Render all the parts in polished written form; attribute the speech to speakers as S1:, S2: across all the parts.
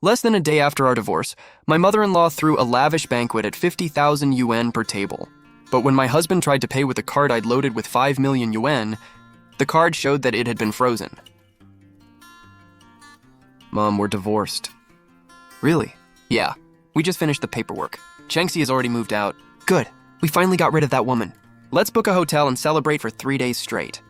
S1: Less than a day after our divorce, my mother-in-law threw a lavish banquet at 50,000 yuan per table. But when my husband tried to pay with a card I'd loaded with 5 million yuan, the card showed that it had been frozen. Mom, we're divorced. Really? Yeah. We just finished the paperwork. Chengxi has already moved out. Good. We finally got rid of that woman. Let's book a hotel and celebrate for 3 days straight.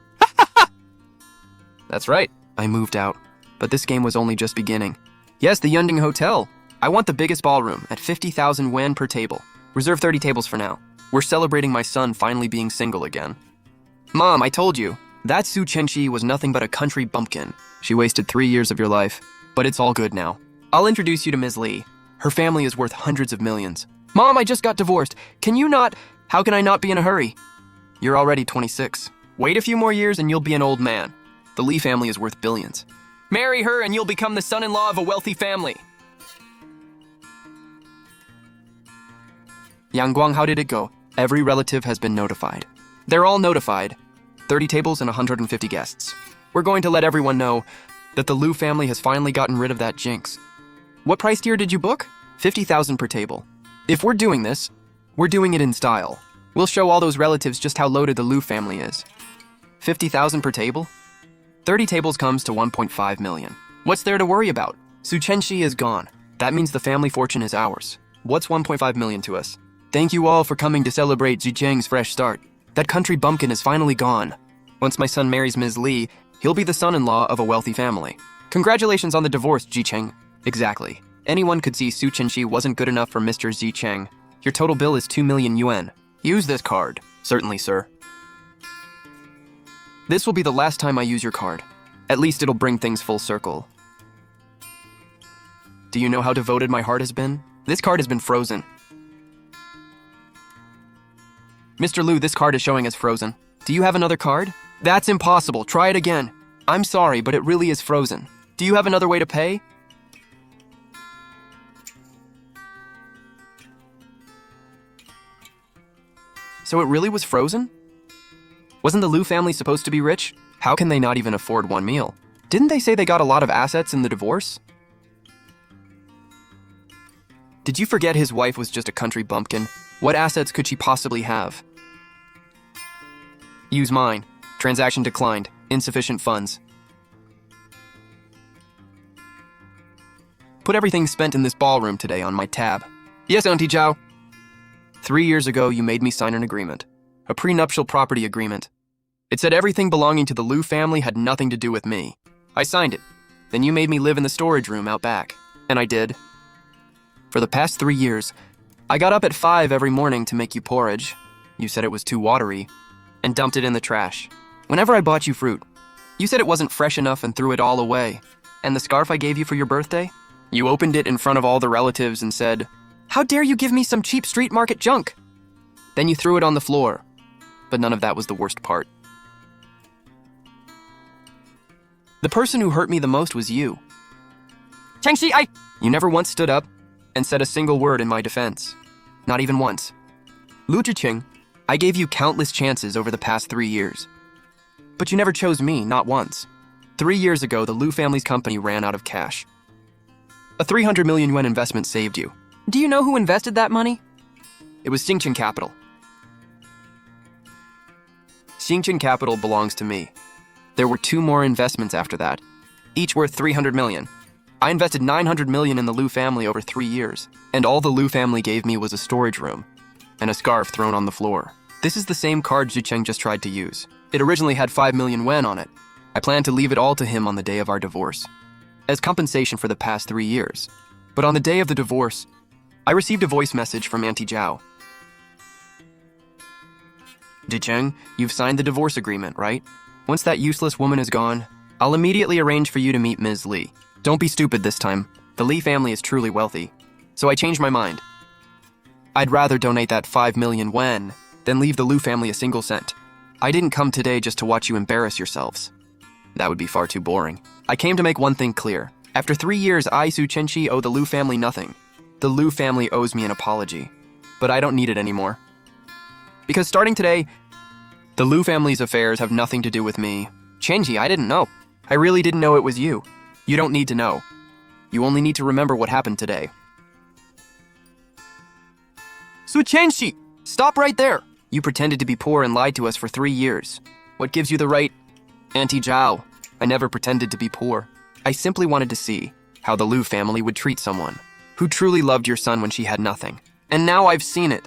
S1: That's right. I moved out. But this game was only just beginning. Yes, the Yunding Hotel. I want the biggest ballroom at 50,000 yuan per table. Reserve 30 tables for now. We're celebrating my son finally being single again. Mom, I told you. That Su Chenxi was nothing but a country bumpkin. She wasted 3 years of your life. But it's all good now. I'll introduce you to Ms. Li. Her family is worth hundreds of millions. Mom, I just got divorced. Can you not? How can I not be in a hurry? You're already 26. Wait a few more years and you'll be an old man. The Li family is worth billions. Marry her and you'll become the son-in-law of a wealthy family. Yang Guang, how did it go? Every relative has been notified. They're all notified. 30 tables and 150 guests. We're going to let everyone know that the Lu family has finally gotten rid of that jinx. What price tier did you book? 50,000 per table. If we're doing this, we're doing it in style. We'll show all those relatives just how loaded the Lu family is. 50,000 per table? 30 tables comes to 1.5 million. What's there to worry about? Su Chenxi is gone. That means the family fortune is ours. What's 1.5 million to us? Thank you all for coming to celebrate Zicheng's fresh start. That country bumpkin is finally gone. Once my son marries Ms. Li, he'll be the son-in-law of a wealthy family. Congratulations on the divorce, Zicheng. Exactly. Anyone could see Su Chenxi wasn't good enough for Mr. Zicheng. Your total bill is 2 million yuan. Use this card. Certainly, sir. This will be the last time I use your card. At least it'll bring things full circle. Do you know how devoted my heart has been? This card has been frozen. Mr. Lu, this card is showing as frozen. Do you have another card? That's impossible. Try it again. I'm sorry, but it really is frozen. Do you have another way to pay? So it really was frozen? Wasn't the Lu family supposed to be rich? How can they not even afford one meal? Didn't they say they got a lot of assets in the divorce? Did you forget his wife was just a country bumpkin? What assets could she possibly have? Use mine. Transaction declined. Insufficient funds. Put everything spent in this ballroom today on my tab. Yes, Auntie Zhao. 3 years ago, you made me sign an agreement. A prenuptial property agreement. It said everything belonging to the Lu family had nothing to do with me. I signed it. Then you made me live in the storage room out back. And I did. For the past 3 years, I got up at 5 every morning to make you porridge. You said it was too watery. And dumped it in the trash. Whenever I bought you fruit, you said it wasn't fresh enough and threw it all away. And the scarf I gave you for your birthday? You opened it in front of all the relatives and said, "How dare you give me some cheap street market junk?" Then you threw it on the floor. But none of that was the worst part. The person who hurt me the most was you. Chengxi, You never once stood up and said a single word in my defense. Not even once. Lu Zhiqing, I gave you countless chances over the past 3 years. But you never chose me, not once. 3 years ago, the Lu family's company ran out of cash. A 300 million yuan investment saved you. Do you know who invested that money? It was Xingqiang Capital. Xingqiang Capital belongs to me. There were 2 more investments after that, each worth 300 million. I invested 900 million in the Lu family over 3 years, and all the Lu family gave me was a storage room and a scarf thrown on the floor. This is the same card Zicheng just tried to use. It originally had 5 million yuan on it. I planned to leave it all to him on the day of our divorce, as compensation for the past 3 years. But on the day of the divorce, I received a voice message from Auntie Zhao. Zicheng, you've signed the divorce agreement, right? Once that useless woman is gone, I'll immediately arrange for you to meet Ms. Li. Don't be stupid this time. The Li family is truly wealthy. So I changed my mind. I'd rather donate that 5 million yuan than leave the Lu family a single cent. I didn't come today just to watch you embarrass yourselves. That would be far too boring. I came to make one thing clear. After 3 years, I, Su Chenxi, owe the Lu family nothing. The Lu family owes me an apology. But I don't need it anymore. Because starting today, the Lu family's affairs have nothing to do with me. Chenxi, I didn't know. I really didn't know it was you. You don't need to know. You only need to remember what happened today. Su Chenxi, stop right there! You pretended to be poor and lied to us for 3 years. What gives you the right? Auntie Zhao, I never pretended to be poor. I simply wanted to see how the Lu family would treat someone who truly loved your son when she had nothing. And now I've seen it.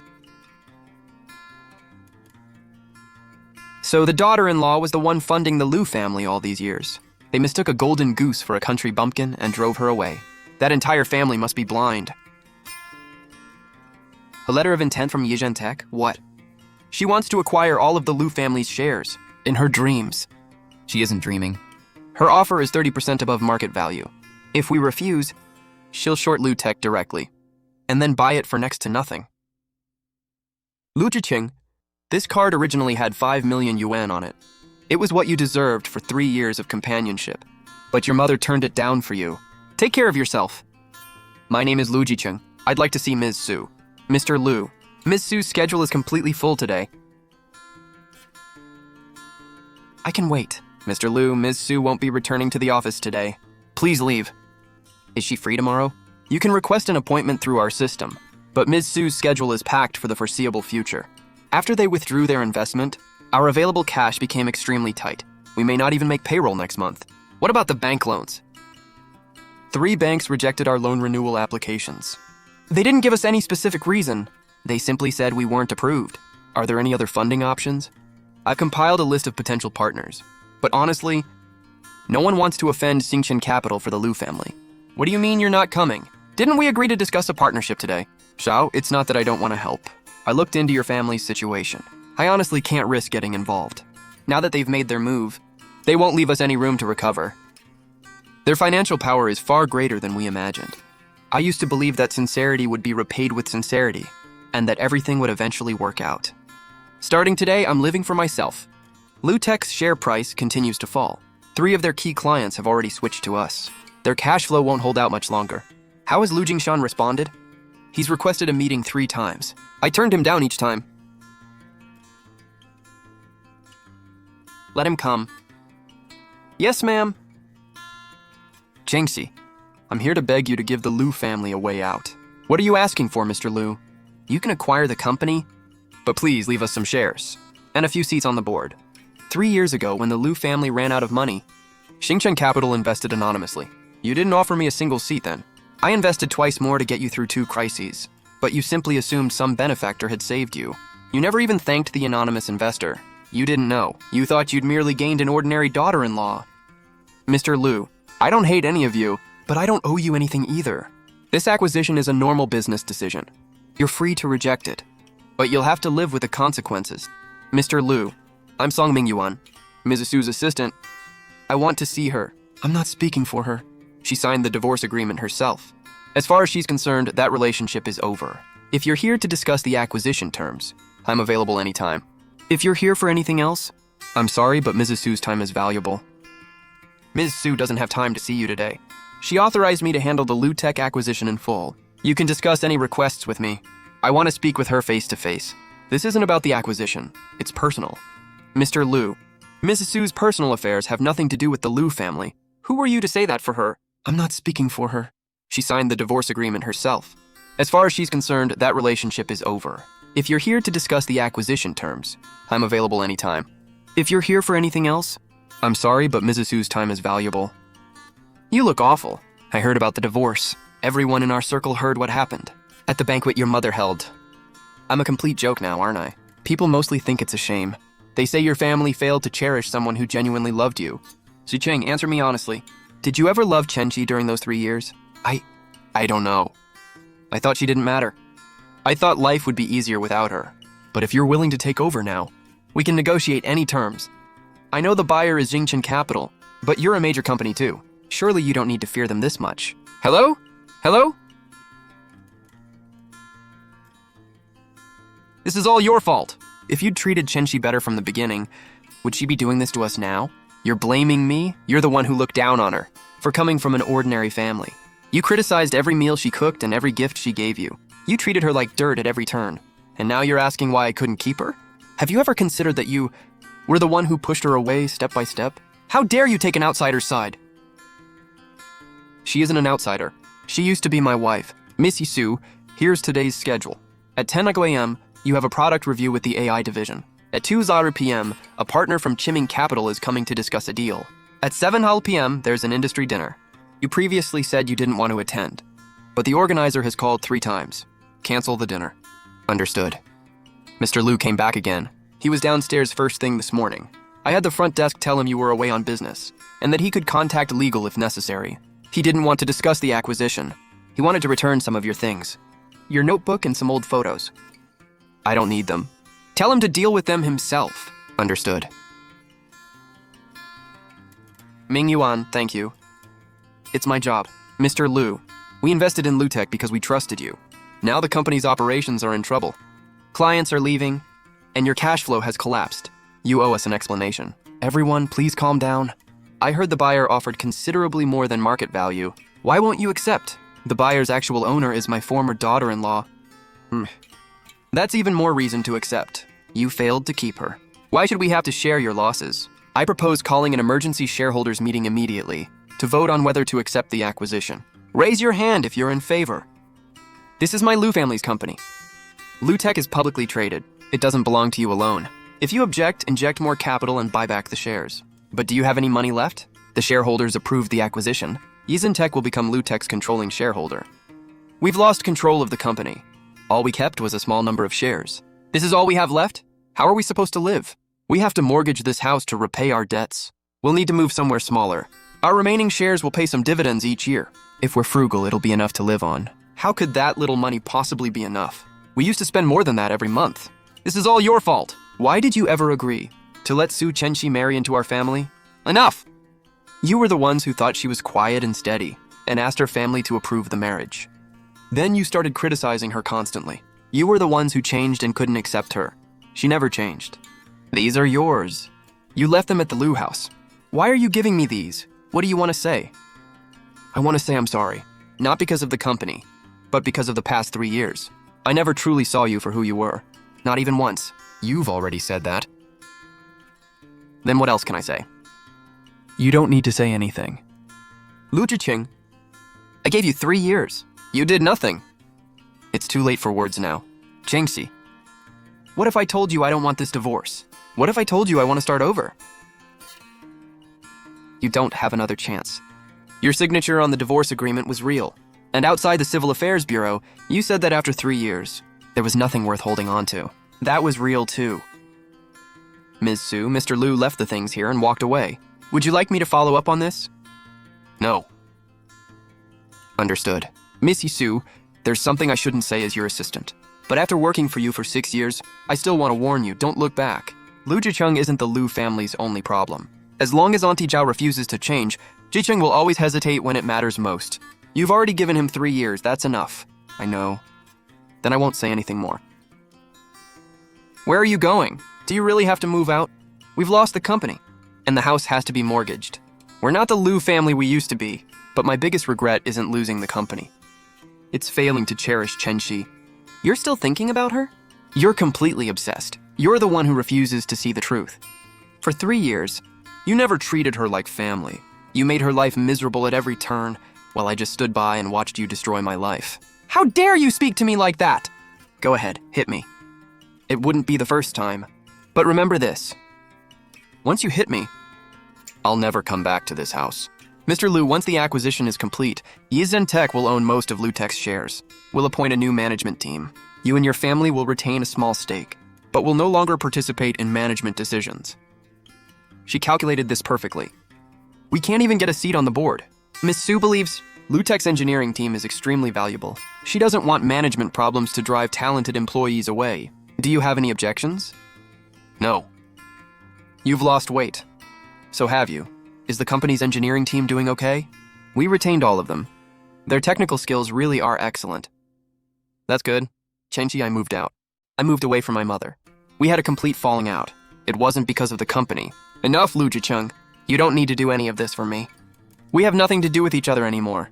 S1: So the daughter-in-law was the one funding the Lu family all these years. They mistook a golden goose for a country bumpkin and drove her away. That entire family must be blind. A letter of intent from Yizhen Tech? What? She wants to acquire all of the Lu family's shares. In her dreams. She isn't dreaming. Her offer is 30% above market value. If we refuse, she'll short Lu Tech directly, and then buy it for next to nothing. Lu Zhiqing, this card originally had 5 million yuan on it. It was what you deserved for 3 years of companionship, but your mother turned it down for you. Take care of yourself. My name is Lu Zhiqing. I'd like to see Ms. Su. Mr. Lu, Ms. Su's schedule is completely full today. I can wait. Mr. Lu, Ms. Su won't be returning to the office today. Please leave. Is she free tomorrow? You can request an appointment through our system, but Ms. Su's schedule is packed for the foreseeable future. After they withdrew their investment, our available cash became extremely tight. We may not even make payroll next month. What about the bank loans? 3 banks rejected our loan renewal applications. They didn't give us any specific reason. They simply said we weren't approved. Are there any other funding options? I've compiled a list of potential partners, but honestly, no one wants to offend Xingchen Capital for the Lu family. What do you mean you're not coming? Didn't we agree to discuss a partnership today? Xiao, it's not that I don't want to help. I looked into your family's situation. I honestly can't risk getting involved. Now that they've made their move, they won't leave us any room to recover. Their financial power is far greater than we imagined. I used to believe that sincerity would be repaid with sincerity, and that everything would eventually work out. Starting today, I'm living for myself. Lu Tech's share price continues to fall. 3 of their key clients have already switched to us. Their cash flow won't hold out much longer. How has Lu Jingshan responded? He's requested a meeting 3 times. I turned him down each time. Let him come. Yes, ma'am. Chengxi, I'm here to beg you to give the Lu family a way out. What are you asking for, Mr. Lu? You can acquire the company, but please leave us some shares and a few seats on the board. 3 years ago, when the Lu family ran out of money, Xingchen Capital invested anonymously. You didn't offer me a single seat then. I invested twice more to get you through 2 crises, but you simply assumed some benefactor had saved you. You never even thanked the anonymous investor. You didn't know. You thought you'd merely gained an ordinary daughter-in-law. Mr. Lu, I don't hate any of you, but I don't owe you anything either. This acquisition is a normal business decision. You're free to reject it, but you'll have to live with the consequences. Mr. Lu, I'm Songming Yuan, Mrs. Su's assistant. I want to see her. I'm not speaking for her. She signed the divorce agreement herself. As far as she's concerned, that relationship is over. If you're here to discuss the acquisition terms, I'm available anytime. If you're here for anything else, I'm sorry, but Mrs. Su's time is valuable. Ms. Su doesn't have time to see you today. She authorized me to handle the Lu Tech acquisition in full. You can discuss any requests with me. I want to speak with her face to face. This isn't about the acquisition. It's personal. Mr. Lu, Mrs. Su's personal affairs have nothing to do with the Lu family. Who are you to say that for her? I'm not speaking for her. She signed the divorce agreement herself. As far as she's concerned, that relationship is over. If you're here to discuss the acquisition terms, I'm available anytime. If you're here for anything else, I'm sorry, but Mrs. Su's time is valuable. You look awful. I heard about the divorce. Everyone in our circle heard what happened at the banquet your mother held. I'm a complete joke now, aren't I? People mostly think it's a shame. They say your family failed to cherish someone who genuinely loved you. Zicheng, answer me honestly. Did you ever love Chenxi during those 3 years? I don't know. I thought she didn't matter. I thought life would be easier without her. But if you're willing to take over now, we can negotiate any terms. I know the buyer is Xingchen Capital, but you're a major company too. Surely you don't need to fear them this much. Hello? Hello? This is all your fault. If you'd treated Chenxi better from the beginning, would she be doing this to us now? You're blaming me? You're the one who looked down on her for coming from an ordinary family. You criticized every meal she cooked and every gift she gave you. You treated her like dirt at every turn. And now you're asking why I couldn't keep her? Have you ever considered that you were the one who pushed her away step by step? How dare you take an outsider's side? She isn't an outsider. She used to be my wife. Missy Sue, here's today's schedule. At 10 a.m., you have a product review with the AI division. At 2:00 p.m., a partner from Chiming Capital is coming to discuss a deal. At 7:00 p.m., there's an industry dinner. You previously said you didn't want to attend, but the organizer has called 3 times. Cancel the dinner. Understood. Mr. Liu came back again. He was downstairs first thing this morning. I had the front desk tell him you were away on business, and that he could contact legal if necessary. He didn't want to discuss the acquisition. He wanted to return some of your things. Your notebook and some old photos. I don't need them. Tell him to deal with them himself. Understood. Ming Yuan, thank you. It's my job. Mr. Liu, we invested in Lutech because we trusted you. Now the company's operations are in trouble. Clients are leaving, and your cash flow has collapsed. You owe us an explanation. Everyone, please calm down. I heard the buyer offered considerably more than market value. Why won't you accept? The buyer's actual owner is my former daughter-in-law. That's even more reason to accept. You failed to keep her. Why should we have to share your losses? I propose calling an emergency shareholders meeting immediately to vote on whether to accept the acquisition. Raise your hand if you're in favor. This is my Liu family's company. Lutech is publicly traded. It doesn't belong to you alone. If you object, inject more capital and buy back the shares. But do you have any money left? The shareholders approved the acquisition. Yizentech will become Lutech's controlling shareholder. We've lost control of the company. All we kept was a small number of shares. This is all we have left? How are we supposed to live? We have to mortgage this house to repay our debts. We'll need to move somewhere smaller. Our remaining shares will pay some dividends each year. If we're frugal, it'll be enough to live on. How could that little money possibly be enough? We used to spend more than that every month. This is all your fault. Why did you ever agree to let Su Chenxi marry into our family? Enough! You were the ones who thought she was quiet and steady and asked her family to approve the marriage. Then you started criticizing her constantly. You were the ones who changed and couldn't accept her. She never changed. These are yours. You left them at the Liu house. Why are you giving me these? What do you want to say? I want to say I'm sorry. Not because of the company, but because of the past 3 years. I never truly saw you for who you were. Not even once. You've already said that. Then what else can I say? You don't need to say anything. Lu Zhiqing, I gave you 3 years. You did nothing. It's too late for words now. Chengxi, what if I told you I don't want this divorce? What if I told you I want to start over? You don't have another chance. Your signature on the divorce agreement was real. And outside the Civil Affairs Bureau, you said that after 3 years, there was nothing worth holding on to. That was real too. Ms. Su, Mr. Liu left the things here and walked away. Would you like me to follow up on this? No. Understood. Missy Su, there's something I shouldn't say as your assistant. But after working for you for 6 years, I still want to warn you, don't look back. Lu Zhicheng isn't the Liu family's only problem. As long as Auntie Zhao refuses to change, Zhicheng will always hesitate when it matters most. You've already given him 3 years, that's enough. I know. Then I won't say anything more. Where are you going? Do you really have to move out? We've lost the company, and the house has to be mortgaged. We're not the Liu family we used to be, but my biggest regret isn't losing the company. It's failing to cherish Chenxi. You're still thinking about her? You're completely obsessed. You're the one who refuses to see the truth. For 3 years, you never treated her like family. You made her life miserable at every turn, while I just stood by and watched you destroy my life. How dare you speak to me like that? Go ahead, hit me. It wouldn't be the first time. But remember this. Once you hit me, I'll never come back to this house. Mr. Liu, once the acquisition is complete, Yizentech will own most of Lutech's shares. We'll appoint a new management team. You and your family will retain a small stake, but will no longer participate in management decisions. She calculated this perfectly. We can't even get a seat on the board. Miss Su believes Lutech's engineering team is extremely valuable. She doesn't want management problems to drive talented employees away. Do you have any objections? No. You've lost weight. So have you. Is the company's engineering team doing okay? We retained all of them. Their technical skills really are excellent. That's good. Chenxi, I moved out. I moved away from my mother. We had a complete falling out. It wasn't because of the company. Enough, Lu Zhicheng. You don't need to do any of this for me. We have nothing to do with each other anymore.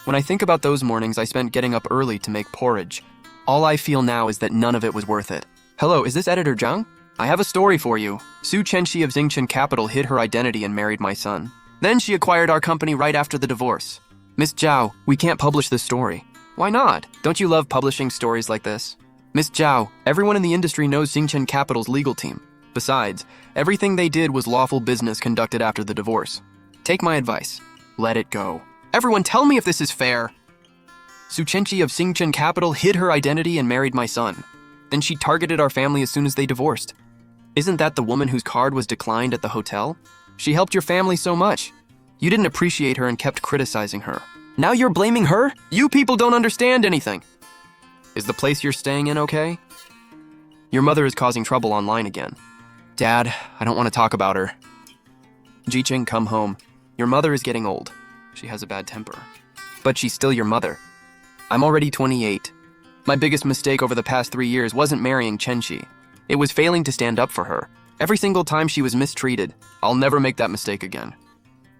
S1: When I think about those mornings I spent getting up early to make porridge, all I feel now is that none of it was worth it. Hello, is this Editor Zhang? I have a story for you. Su Chenxi of Xingchen Capital hid her identity and married my son. Then she acquired our company right after the divorce. Miss Zhao, we can't publish this story. Why not? Don't you love publishing stories like this? Miss Zhao, everyone in the industry knows Xingchen Capital's legal team. Besides, everything they did was lawful business conducted after the divorce. Take my advice. Let it go. Everyone tell me if this is fair. Su Chenxi of Xingchen Capital hid her identity and married my son. Then she targeted our family as soon as they divorced. Isn't that the woman whose card was declined at the hotel? She helped your family so much. You didn't appreciate her and kept criticizing her. Now you're blaming her? You people don't understand anything. Is the place you're staying in okay? Your mother is causing trouble online again. Dad, I don't want to talk about her. Jiqing, come home. Your mother is getting old. She has a bad temper. But she's still your mother. I'm already 28. My biggest mistake over the past 3 years wasn't marrying Chenxi. It was failing to stand up for her. Every single time she was mistreated. I'll never make that mistake again.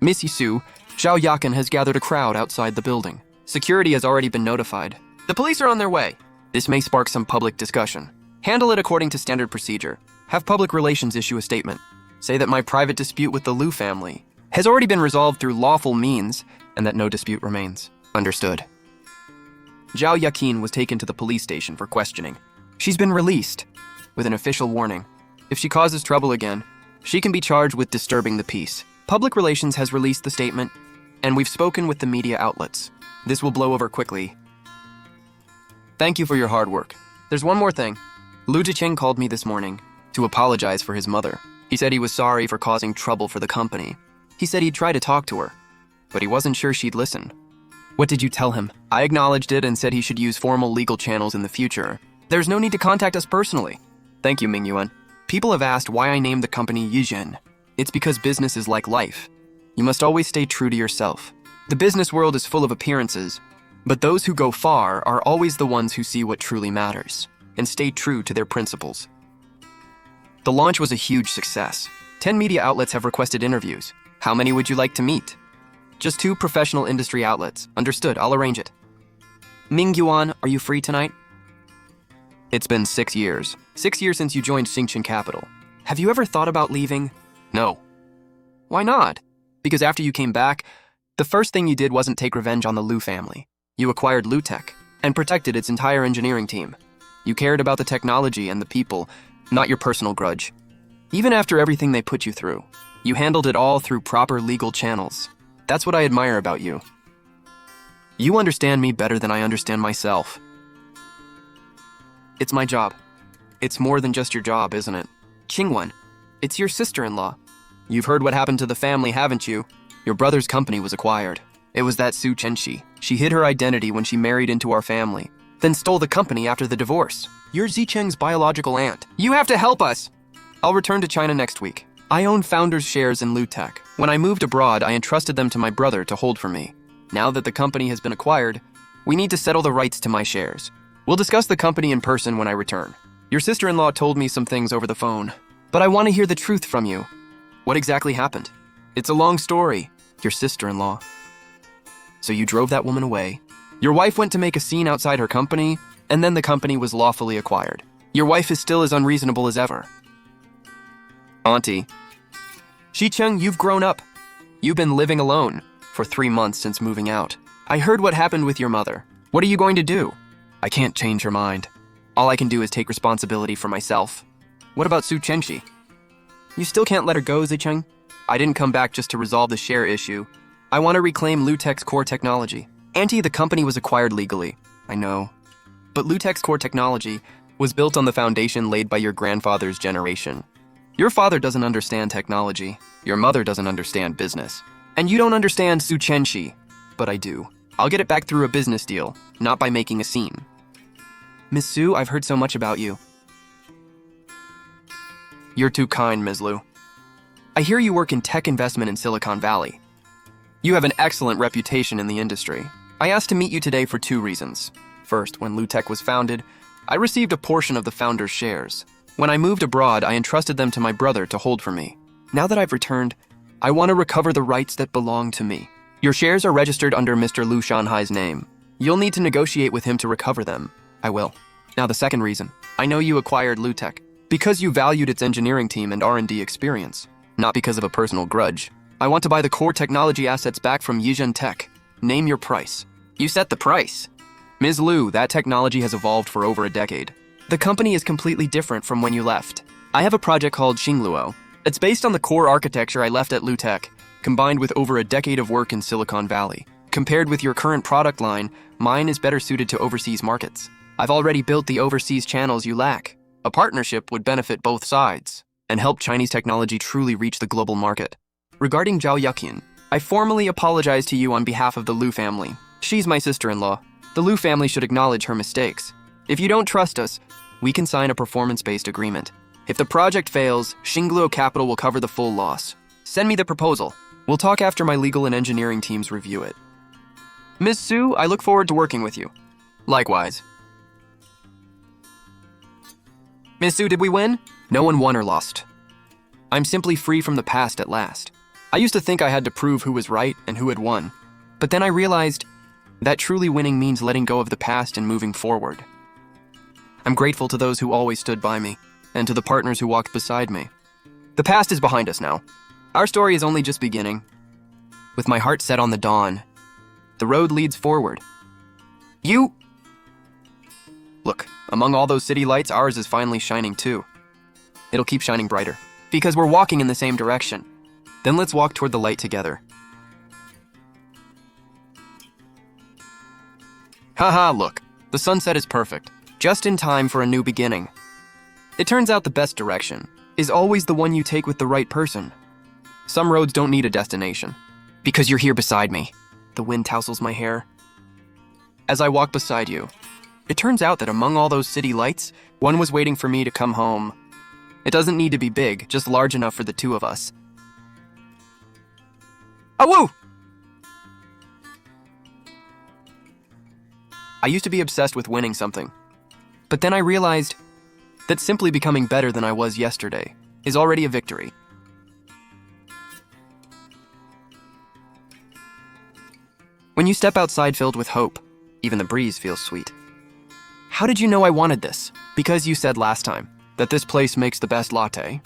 S1: Miss Yisu, Zhao Yakan has gathered a crowd outside the building. Security has already been notified. The police are on their way. This may spark some public discussion. Handle it according to standard procedure. Have public relations issue a statement. Say that my private dispute with the Lu family has already been resolved through lawful means and that no dispute remains. Understood. Zhao Yakin was taken to the police station for questioning. She's been released with an official warning. If she causes trouble again, she can be charged with disturbing the peace. Public Relations has released the statement, and we've spoken with the media outlets. This will blow over quickly. Thank you for your hard work. There's one more thing. Lu Zhiqing called me this morning to apologize for his mother. He said he was sorry for causing trouble for the company. He said he'd try to talk to her, but he wasn't sure she'd listen. What did you tell him? I acknowledged it and said he should use formal legal channels in the future. There's no need to contact us personally. Thank you, Ming Yuan. People have asked why I named the company Yizhen. It's because business is like life. You must always stay true to yourself. The business world is full of appearances, but those who go far are always the ones who see what truly matters and stay true to their principles. The launch was a huge success. 10 media outlets have requested interviews. How many would you like to meet? Just 2 professional industry outlets. Understood, I'll arrange it. Ming Yuan, are you free tonight? It's been 6 years. 6 years since you joined Xingchen Capital. Have you ever thought about leaving? No. Why not? Because after you came back, the first thing you did wasn't take revenge on the Lu family. You acquired Lutech and protected its entire engineering team. You cared about the technology and the people, not your personal grudge. Even after everything they put you through, you handled it all through proper legal channels. That's what I admire about you. You understand me better than I understand myself. It's my job. It's more than just your job, isn't it? Qingwen, it's your sister-in-law. You've heard what happened to the family, haven't you? Your brother's company was acquired. It was that Su Chenxi. She hid her identity when she married into our family, then stole the company after the divorce. You're Zicheng's biological aunt. You have to help us! I'll return to China next week. I own founders' shares in Lutech. When I moved abroad, I entrusted them to my brother to hold for me. Now that the company has been acquired, we need to settle the rights to my shares. We'll discuss the company in person when I return. Your sister-in-law told me some things over the phone, but I want to hear the truth from you. What exactly happened? It's a long story, your sister-in-law. So you drove that woman away. Your wife went to make a scene outside her company, and then the company was lawfully acquired. Your wife is still as unreasonable as ever. Auntie. Xicheng, you've grown up. You've been living alone for 3 months since moving out. I heard what happened with your mother. What are you going to do? I can't change her mind. All I can do is take responsibility for myself. What about Su Chenxi? You still can't let her go, Zicheng? I didn't come back just to resolve the share issue. I want to reclaim Lutech's core technology. Auntie, the company was acquired legally. I know. But Lutech's core technology was built on the foundation laid by your grandfather's generation. Your father doesn't understand technology. Your mother doesn't understand business. And you don't understand Su Chenxi. But I do. I'll get it back through a business deal, not by making a scene. Miss Su, I've heard so much about you. You're too kind, Ms. Lu. I hear you work in tech investment in Silicon Valley. You have an excellent reputation in the industry. I asked to meet you today for 2 reasons. First, when Lutech was founded, I received a portion of the founder's shares. When I moved abroad, I entrusted them to my brother to hold for me. Now that I've returned, I want to recover the rights that belong to me. Your shares are registered under Mr. Lu Shanhai's name. You'll need to negotiate with him to recover them. I will. Now the second reason. I know you acquired Lutech because you valued its engineering team and R&D experience, not because of a personal grudge. I want to buy the core technology assets back from Yizhen Tech. Name your price. You set the price. Ms. Liu, that technology has evolved for over a decade. The company is completely different from when you left. I have a project called Xingluo. It's based on the core architecture I left at Lutech, combined with over a decade of work in Silicon Valley. Compared with your current product line, mine is better suited to overseas markets. I've already built the overseas channels you lack. A partnership would benefit both sides and help Chinese technology truly reach the global market. Regarding Zhao Yuqian, I formally apologize to you on behalf of the Liu family. She's my sister-in-law. The Liu family should acknowledge her mistakes. If you don't trust us, we can sign a performance-based agreement. If the project fails, Xingluo Capital will cover the full loss. Send me the proposal. We'll talk after my legal and engineering teams review it. Ms. Su, I look forward to working with you. Likewise. Ms. Su, did we win? No one won or lost. I'm simply free from the past at last. I used to think I had to prove who was right and who had won. But then I realized that truly winning means letting go of the past and moving forward. I'm grateful to those who always stood by me, and to the partners who walked beside me. The past is behind us now. Our story is only just beginning. With my heart set on the dawn, the road leads forward. Look, among all those city lights, ours is finally shining too. It'll keep shining brighter, because we're walking in the same direction. Then let's walk toward the light together. Haha, look, the sunset is perfect, just in time for a new beginning. It turns out the best direction is always the one you take with the right person. Some roads don't need a destination, because you're here beside me. The wind tousles my hair. As I walk beside you, it turns out that among all those city lights, one was waiting for me to come home. It doesn't need to be big, just large enough for the two of us. Awoo! I used to be obsessed with winning something, but then I realized that simply becoming better than I was yesterday is already a victory. When you step outside filled with hope, even the breeze feels sweet. How did you know I wanted this? Because you said last time that this place makes the best latte.